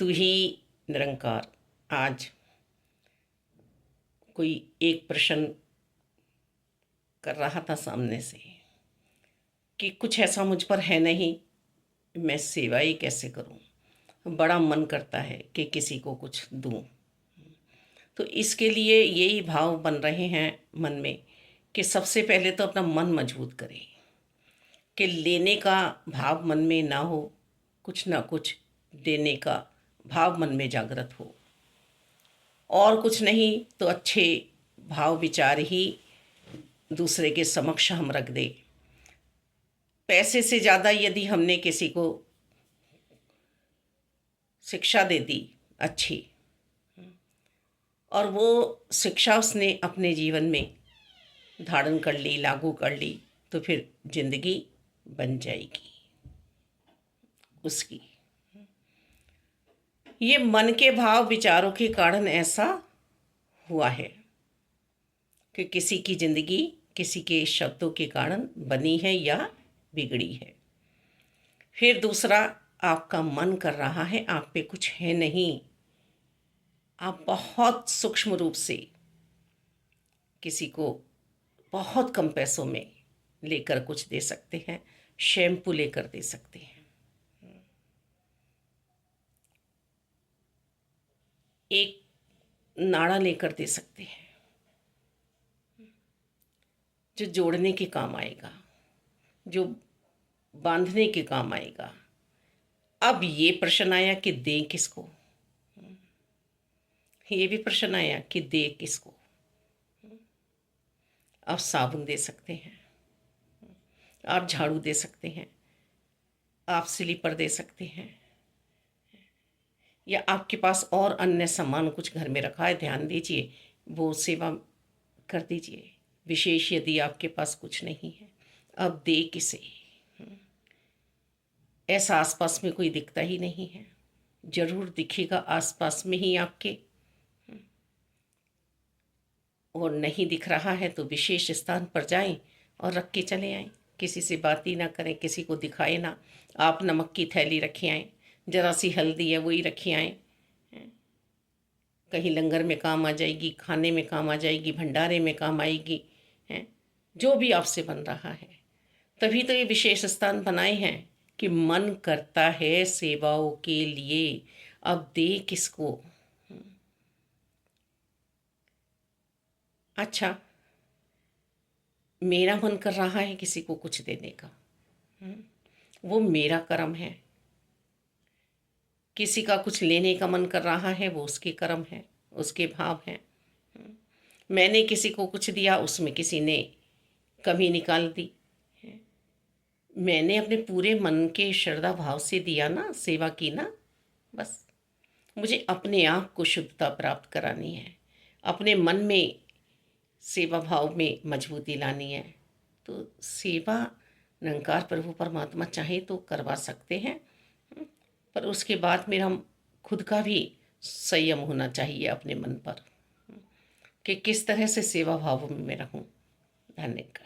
तू ही निरंकार। आज कोई एक प्रश्न कर रहा था सामने से कि कुछ ऐसा मुझ पर है नहीं, मैं सेवा ही कैसे करूं। बड़ा मन करता है कि किसी को कुछ दूं। तो इसके लिए यही भाव बन रहे हैं मन में कि सबसे पहले तो अपना मन मजबूत करें कि लेने का भाव मन में ना हो, कुछ ना कुछ देने का भाव मन में जागृत हो। और कुछ नहीं तो अच्छे भाव विचार ही दूसरे के समक्ष हम रख दें। पैसे से ज़्यादा यदि हमने किसी को शिक्षा दे दी अच्छी, और वो शिक्षा उसने अपने जीवन में धारण कर ली, लागू कर ली, तो फिर जिंदगी बन जाएगी उसकी। ये मन के भाव विचारों के कारण ऐसा हुआ है कि किसी की जिंदगी किसी के शब्दों के कारण बनी है या बिगड़ी है। फिर दूसरा, आपका मन कर रहा है, आप पे कुछ है नहीं, आप बहुत सूक्ष्म रूप से किसी को बहुत कम पैसों में लेकर कुछ दे सकते हैं, शैम्पू लेकर दे सकते हैं, एक नाड़ा लेकर दे सकते हैं जो जोड़ने के काम आएगा, जो बांधने के काम आएगा। अब ये प्रश्न आया कि दें किसको, ये भी प्रश्न आया कि दे किसको। आप साबुन दे सकते हैं, आप झाड़ू दे सकते हैं, आप स्लीपर दे सकते हैं, या आपके पास और अन्य सामान कुछ घर में रखा है, ध्यान दीजिए, वो सेवा कर दीजिए। विशेष यदि आपके पास कुछ नहीं है, अब दे किसे। ऐसा आसपास में कोई दिखता ही नहीं है, जरूर दिखेगा आसपास में ही आपके, और नहीं दिख रहा है तो विशेष स्थान पर जाएं और रख के चले आएं। किसी से बात ही ना करें, किसी को दिखाए ना। आप नमक की थैली रखे आएँ, जरा सी हल्दी है वही रखे आएँ, कहीं लंगर में काम आ जाएगी, खाने में काम आ जाएगी, भंडारे में काम आएगी, हैं जो भी आपसे बन रहा है। तभी तो ये विशेष स्थान बनाए हैं कि मन करता है सेवाओं के लिए, अब दे किसको। अच्छा, मेरा मन कर रहा है किसी को कुछ देने का, वो मेरा कर्म है। किसी का कुछ लेने का मन कर रहा है, वो उसके कर्म है, उसके भाव हैं। मैंने किसी को कुछ दिया, उसमें किसी ने कमी निकाल दी। मैंने अपने पूरे मन के श्रद्धा भाव से दिया ना, सेवा की ना, बस मुझे अपने आप को शुद्धता प्राप्त करानी है, अपने मन में सेवा भाव में मजबूती लानी है। तो सेवा निरंकार प्रभु परमात्मा चाहे तो करवा सकते हैं, पर उसके बाद मेरा खुद का भी संयम होना चाहिए अपने मन पर कि किस तरह से सेवा भाव में मैं रहूं। धन्यवाद।